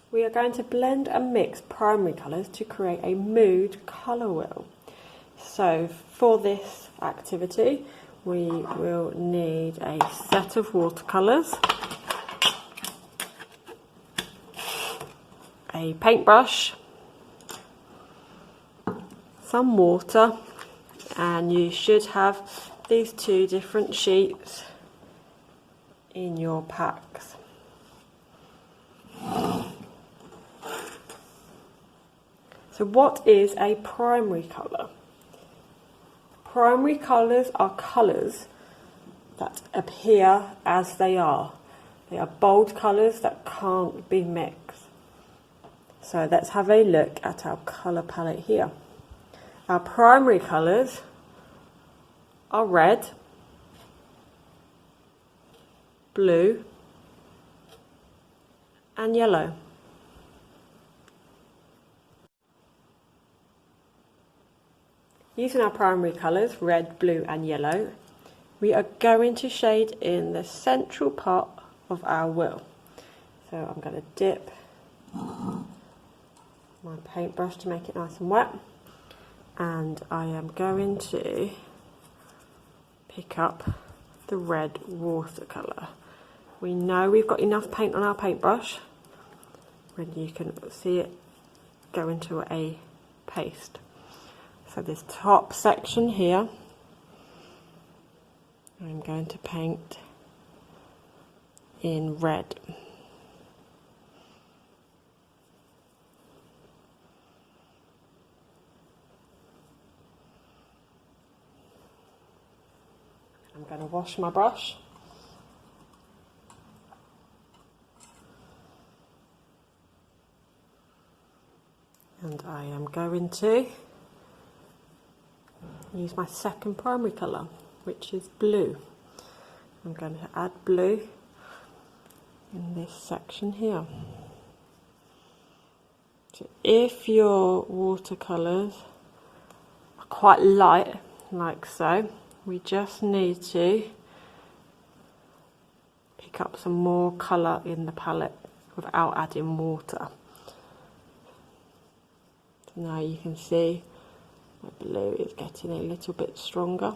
We are going to blend and mix primary colours to create a mood colour wheel. So for this activity we will need a set of watercolours, a paintbrush, some water, and you should have these two different sheets in your packs. So what is a primary colour? Primary colours are colours that appear as they are. They are bold colours that can't be mixed. So let's have a look at our colour palette here. Our primary colours are red, blue and yellow. Using our primary colours, red, blue and yellow, we are going to shade in the central part of our wheel. So I'm going to dip my paintbrush to make it nice and wet, and I am going to pick up the red watercolour. We know we've got enough paint on our paintbrush when you can see it go into a paste. So this top section here, I'm going to paint in red. I'm going to wash my brush. And I am going to use my second primary colour, which is blue. I'm going to add blue in this section here. So if your watercolours are quite light, like so, we just need to pick up some more colour in the palette without adding water. So now you can see my blue is getting a little bit stronger.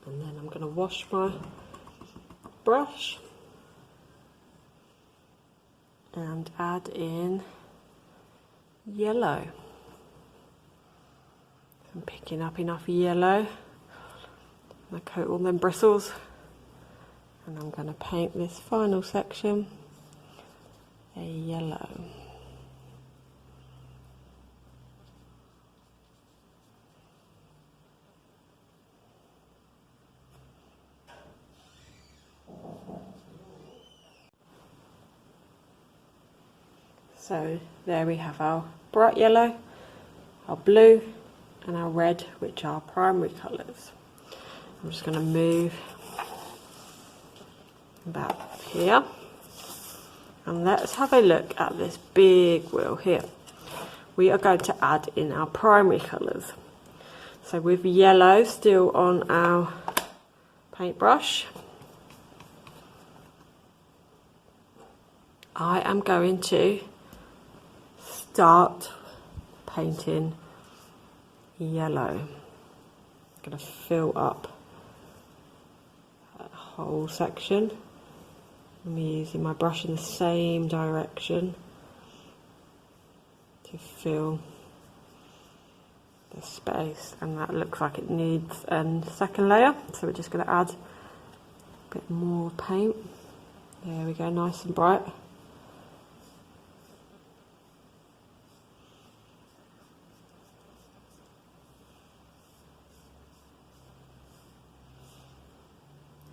And then I'm going to wash my brush and add in yellow. I'm picking up enough yellow. I coat all them bristles, and I'm going to paint this final section a yellow. So there we have our bright yellow, our blue and our red, which are primary colours. I'm just going to move about here, and let's have a look at this big wheel here. We are going to add in our primary colours. So with yellow still on our paintbrush, I am going to start painting yellow. I'm going to fill up that whole section. I'm using my brush in the same direction to fill the space, and that looks like it needs a second layer, so we're just going to add a bit more paint. There we go, nice and bright.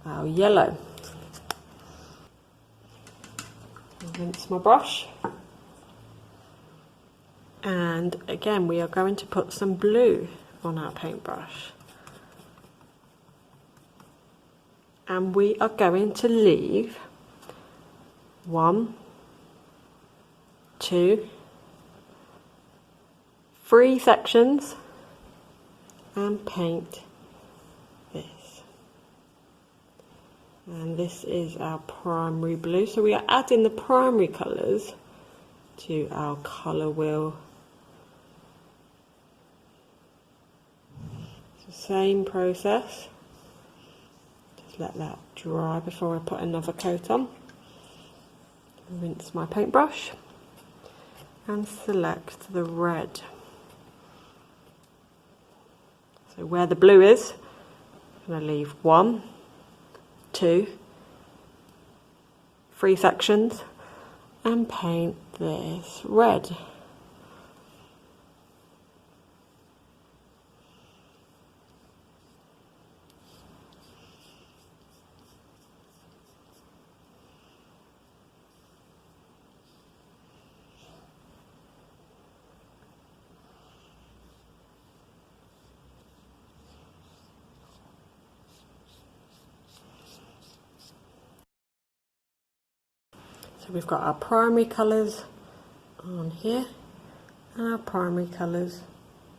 Our yellow. Rinse my brush, and again we are going to put some blue on our paintbrush, and we are going to leave 1, 2, 3 sections and paint this. And this is our primary blue. So we are adding the primary colours to our colour wheel. It's the same process. Just let that dry before I put another coat on. Rinse my paintbrush and select the red. So where the blue is, I'm going to leave 1, 2, 3 sections and paint this red. So we've got our primary colours on here and our primary colours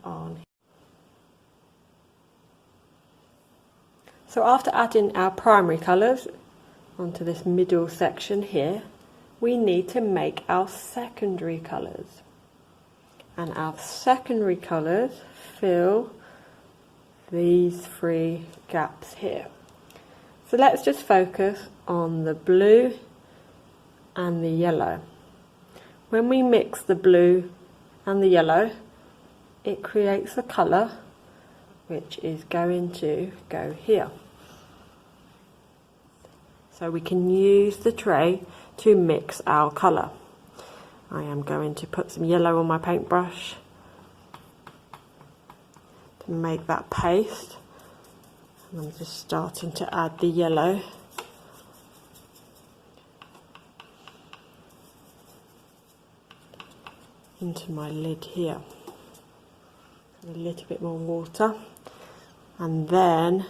on here. So after adding our primary colours onto this middle section here, we need to make our secondary colours. And our secondary colours fill these 3 gaps here. So let's just focus on the blue and the yellow. When we mix the blue and the yellow, it creates a colour which is going to go here. So we can use the tray to mix our colour. I am going to put some yellow on my paintbrush to make that paste. And I'm just starting to add the yellow. Into my lid here. A little bit more water, and then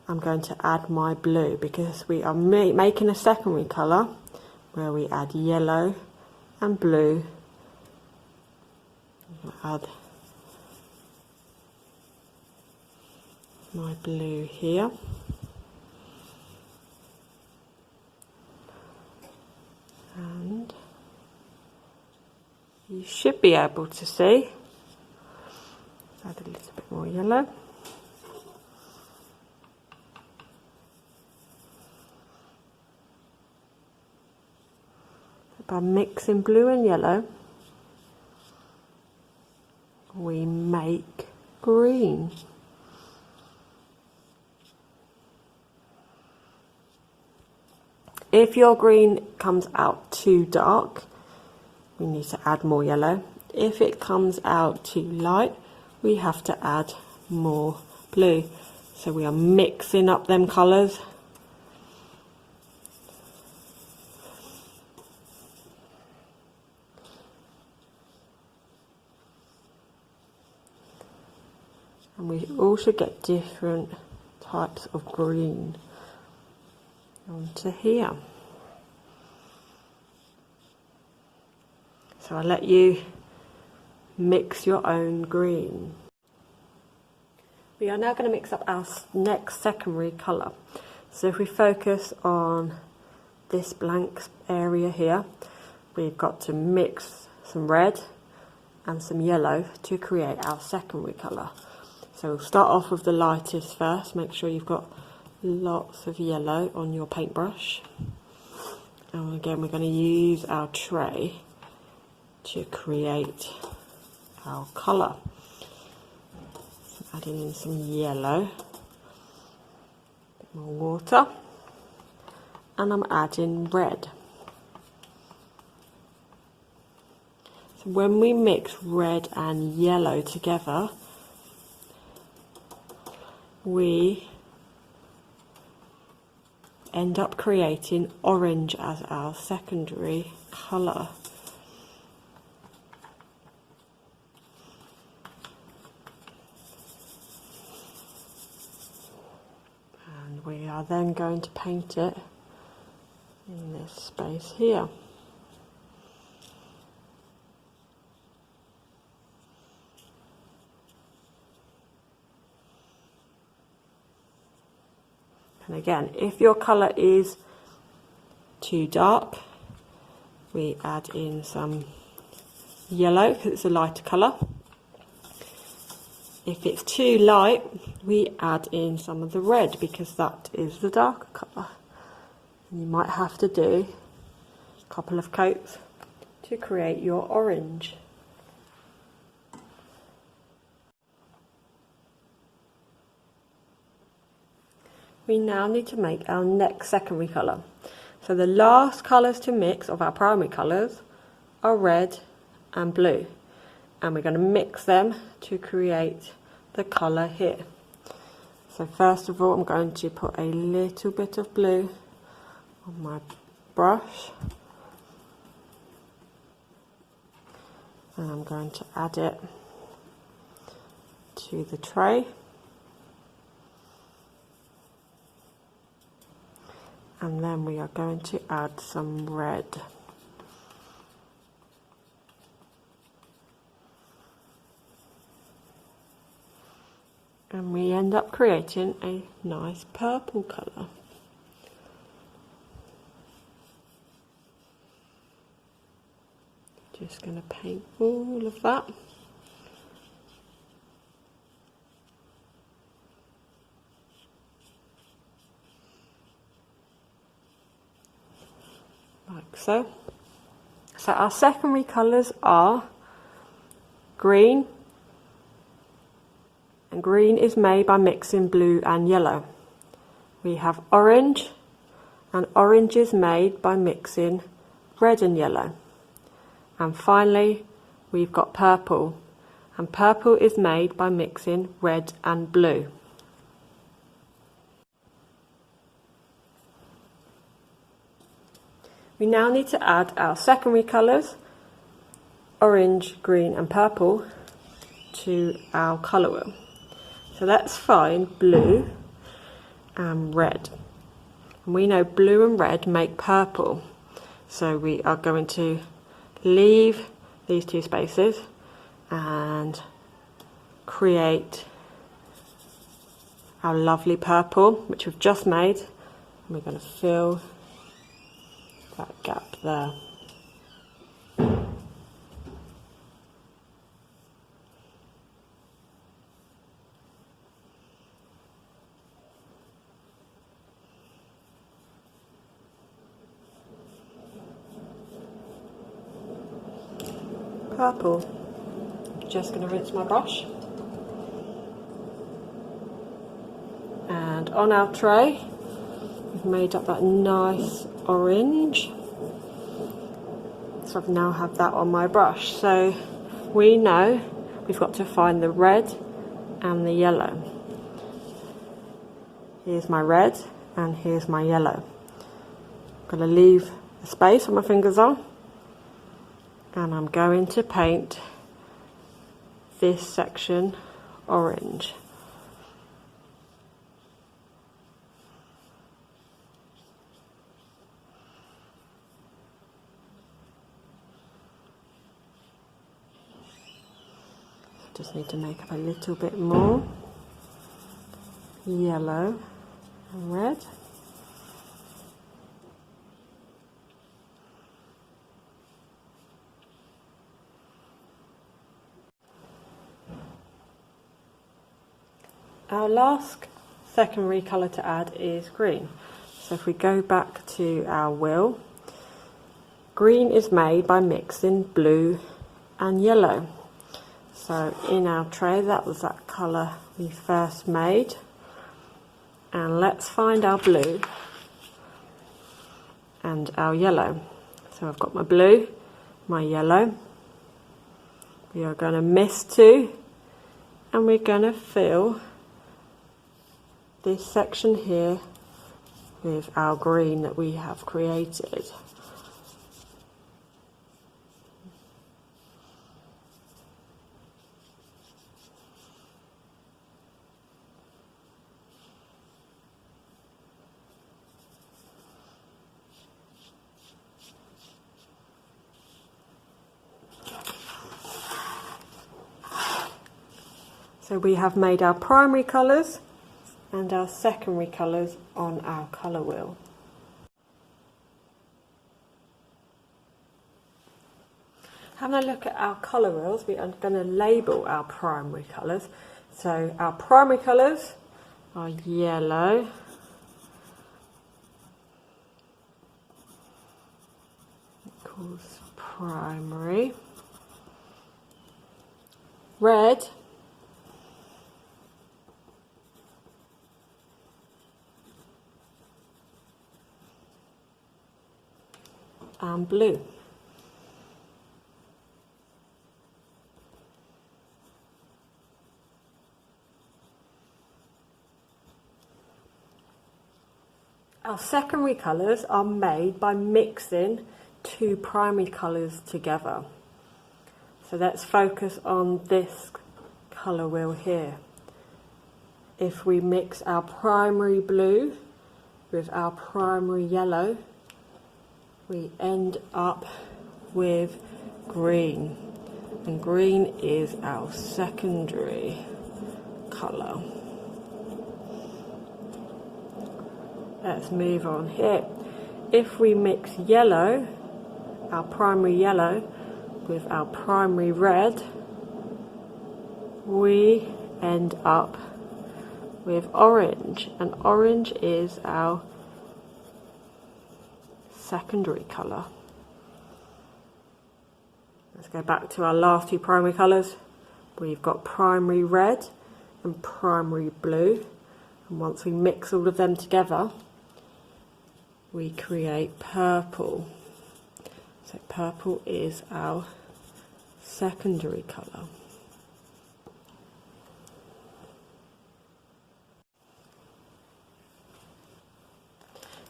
I'm going to add my blue because we are making a secondary colour where we add yellow and blue. I'll add my blue here. And you should be able to see. Add a little bit more yellow. By mixing blue and yellow, we make green. If your green comes out too dark, we need to add more yellow. If it comes out too light, we have to add more blue. So we are mixing up them colours. And we all should get different types of green onto here. So I'll let you mix your own green. We are now going to mix up our next secondary colour. So if we focus on this blank area here, we've got to mix some red and some yellow to create our secondary colour. So we'll start off with the lightest first. Make sure you've got lots of yellow on your paintbrush. And again, we're going to use our tray to create our colour. So adding in some yellow, a bit more water, and I'm adding red. So when we mix red and yellow together, we end up creating orange as our secondary colour. And we are then going to paint it in this space here. And again, if your colour is too dark, we add in some yellow because it's a lighter colour. If it's too light, we add in some of the red because that is the darker colour. And you might have to do a couple of coats to create your orange. We now need to make our next secondary colour. So the last colours to mix of our primary colours are red and blue. And we're going to mix them to create the colour here. So first of all, I'm going to put a little bit of blue on my brush. And I'm going to add it to the tray. And then we are going to add some red. And we end up creating a nice purple colour. Just going to paint all of that. Like so. So our secondary colours are green, and green is made by mixing blue and yellow. We have orange, and orange is made by mixing red and yellow. And finally, we've got purple, and purple is made by mixing red and blue. We now need to add our secondary colours, orange, green and purple, to our colour wheel. So let's find blue and red. And we know blue and red make purple. So we are going to leave these two spaces and create our lovely purple, which we've just made. And we're going to fill that gap there. Purple. Just going to rinse my brush. And on our tray, we've made up that nice orange. So I now have that on my brush. So we know we've got to find the red and the yellow. Here's my red and here's my yellow. I'm going to leave a space where my fingers are. And I'm going to paint this section orange. Just need to make up a little bit more yellow and red. Our last secondary colour to add is green. So if we go back to our wheel, green is made by mixing blue and yellow. So in our tray, that was that colour we first made. And let's find our blue and our yellow. So I've got my blue, my yellow. We are going to mist two, and we're going to fill this section here with our green that we have created. So we have made our primary colours, and our secondary colours on our colour wheel. Having a look at our colour wheels, we are going to label our primary colours. So our primary colours are yellow, equals primary, red, and blue. Our secondary colours are made by mixing two primary colours together. So let's focus on this colour wheel here. If we mix our primary blue with our primary yellow, we end up with green. And green is our secondary colour. Let's move on here. If we mix yellow, our primary yellow, with our primary red, we end up with orange, and orange is our secondary colour. Let's go back to our last two primary colours. We've got primary red and primary blue, and once we mix all of them together, we create purple. So purple is our secondary colour.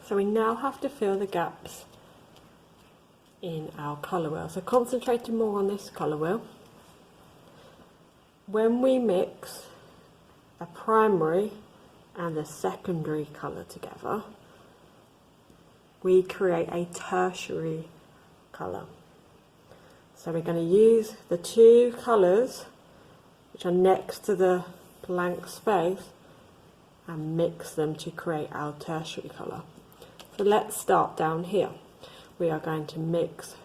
So we now have to fill the gaps in our colour wheel. So concentrating more on this colour wheel. When we mix a primary and a secondary colour together, we create a tertiary colour. So we're going to use the two colours which are next to the blank space and mix them to create our tertiary colour. So let's start down here. We are going to mix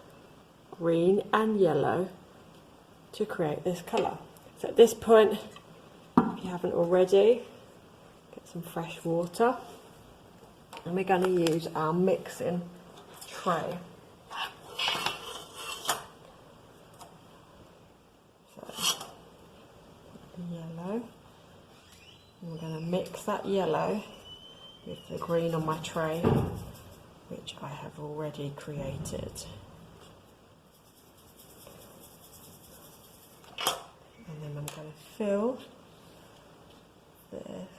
green and yellow to create this colour. So at this point, if you haven't already, get some fresh water. And we're going to use our mixing tray. So, yellow. And we're going to mix that yellow with the green on my tray, which I have already created. And then I'm going to fill this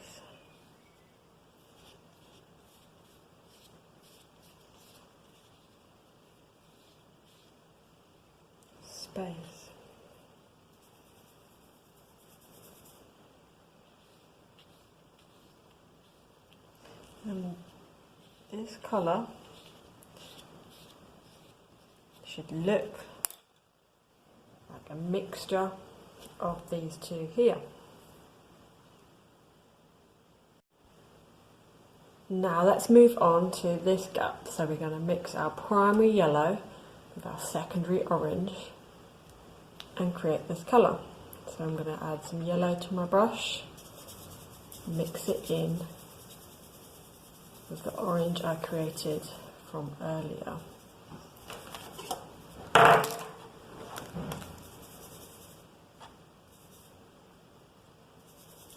space. And this colour should look like a mixture of these two here. Now let's move on to this gap. So we're going to mix our primary yellow with our secondary orange and create this colour. So I'm going to add some yellow to my brush, mix it in with the orange I created from earlier.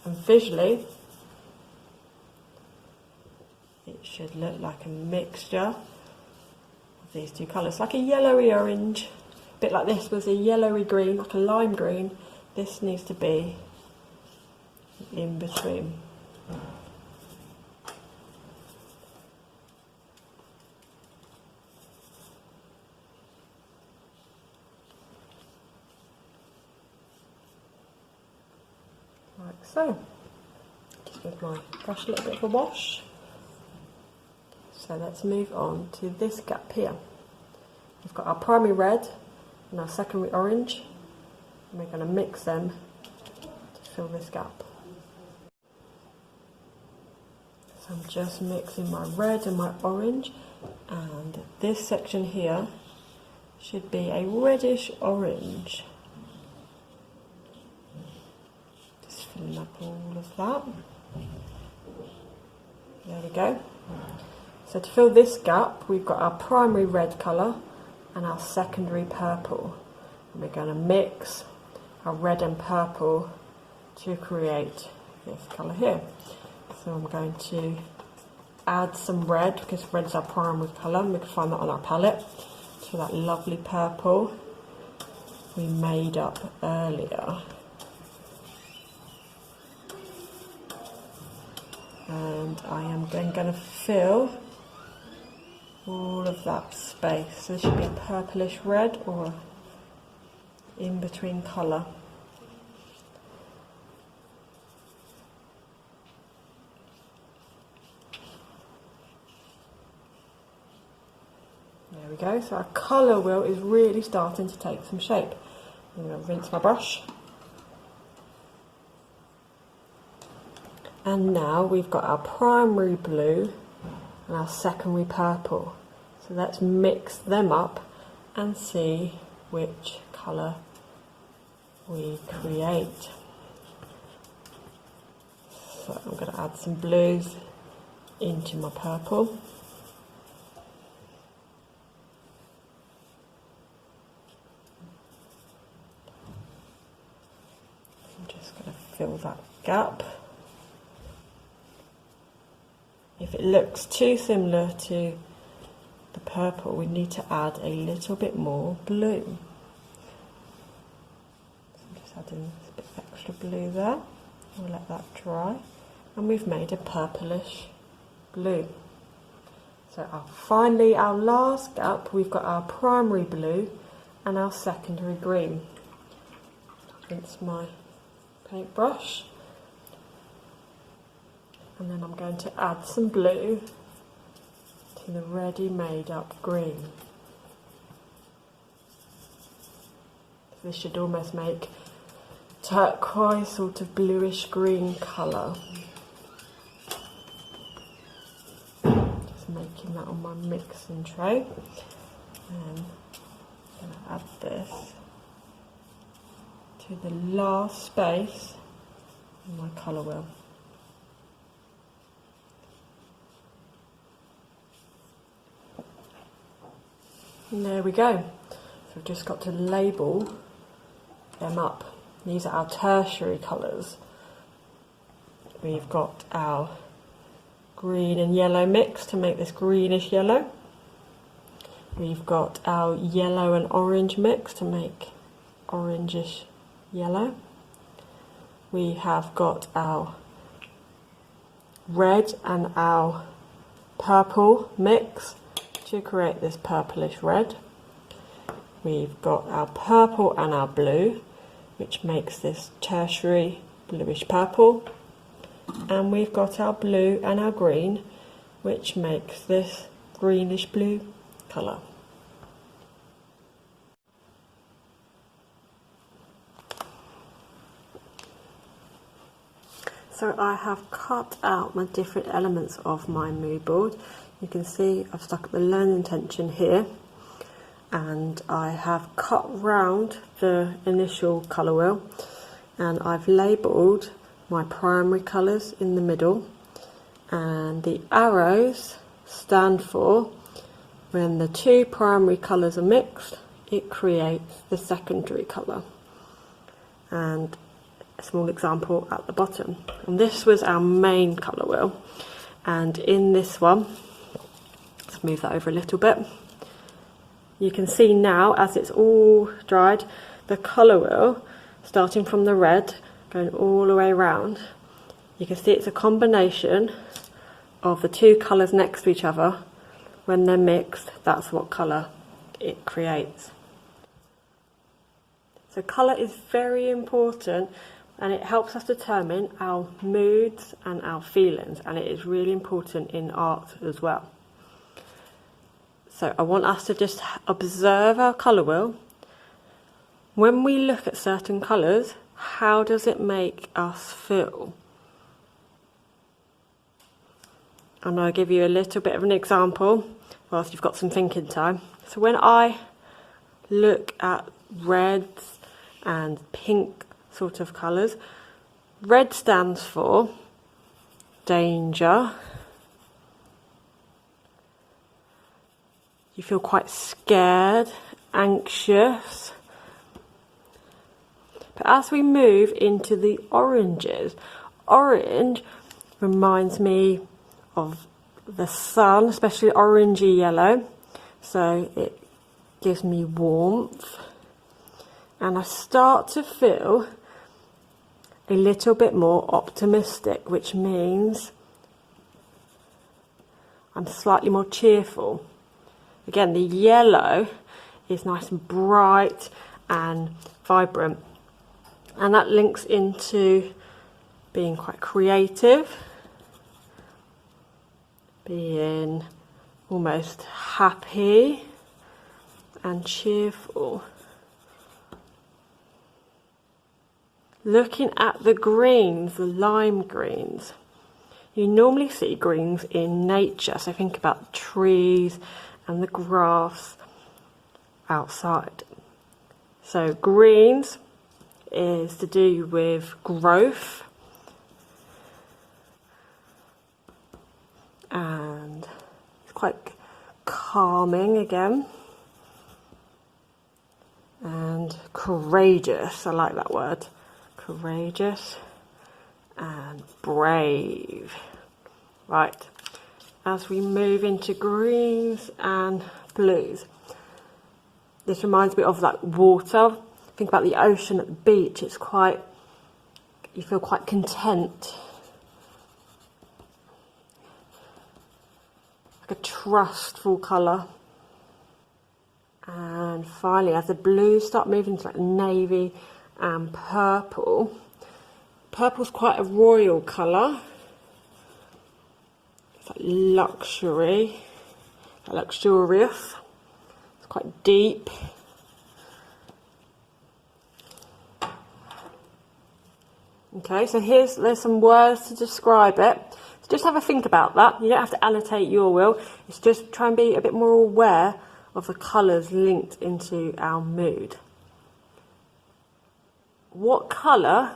And visually, it should look like a mixture of these two colours, like a yellowy orange. A bit like this was a yellowy green, like a lime green. This needs to be in between. Like so. Just give my brush a little bit of a wash. So let's move on to this gap here. We've got our primary red and our secondary orange, and we're going to mix them to fill this gap. So I'm just mixing my red and my orange, and this section here should be a reddish orange. Just filling up all of that. There we go. So to fill this gap, we've got our primary red colour and our secondary purple. And we're going to mix our red and purple to create this colour here. So I'm going to add some red, because red's our primary colour, and we can find that on our palette, to that lovely purple we made up earlier. And I am then going to fill all of that space. So there should be a purplish red or in between colour. There we go, so our colour wheel is really starting to take some shape. I'm going to rinse my brush. And now we've got our primary blue and our secondary purple. So let's mix them up and see which colour we create. So I'm going to add some blues into my purple. I'm just going to fill that gap. If it looks too similar to the purple, we need to add a little bit more blue. So I'm just adding a bit of extra blue there. We'll let that dry. And we've made a purplish blue. So finally, our last gap, we've got our primary blue and our secondary green. Rinse my paintbrush. And then I'm going to add some blue to the ready made up green. This should almost make turquoise, sort of bluish green colour. Just making that on my mixing tray. And I'm going to add this to the last space in my colour wheel. And there we go. So we've just got to label them up. These are our tertiary colours. We've got our green and yellow mix to make this greenish yellow. We've got our yellow and orange mix to make orangish yellow. We have got our red and our purple mix to create this purplish red. We've got our purple and our blue, which makes this tertiary bluish purple. And we've got our blue and our green, which makes this greenish blue colour. So I have cut out my different elements of my mood board. You can see I've stuck the learn intention here, and I have cut round the initial colour wheel, and I've labelled my primary colours in the middle, and the arrows stand for when the two primary colours are mixed, it creates the secondary colour. And a small example at the bottom. And this was our main colour wheel, and in this one, let's move that over a little bit. You can see now, as it's all dried, the colour wheel, starting from the red, going all the way around. You can see it's a combination of the two colours next to each other. When they're mixed, that's what colour it creates. So colour is very important, and it helps us determine our moods and our feelings, and it is really important in art as well. So I want us to just observe our colour wheel. When we look at certain colours, how does it make us feel? And I'll give you a little bit of an example whilst you've got some thinking time. So when I look at reds and pink sort of colours, red stands for danger. You feel quite scared, anxious. But as we move into the oranges, orange reminds me of the sun, especially orangey yellow. So it gives me warmth. And I start to feel a little bit more optimistic, which means I'm slightly more cheerful. Again, the yellow is nice and bright and vibrant, and that links into being quite creative, being almost happy and cheerful. Looking at the greens, the lime greens, you normally see greens in nature, so think about the trees and the grass outside. So greens is to do with growth, and it's quite calming again, and courageous. I like that word, courageous and brave. Right, as we move into greens and blues, this reminds me of like water. Think about the ocean at the beach. It's quite, you feel quite content. Like a trustful colour. And finally, as the blues start moving to like navy and purple, purple's quite a royal colour. It's like luxury, like luxurious. It's quite deep. Okay, so there's some words to describe it. So just have a think about that. You don't have to annotate your will. It's just try and be a bit more aware of the colours linked into our mood. What colour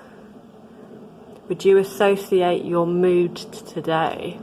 would you associate your mood today?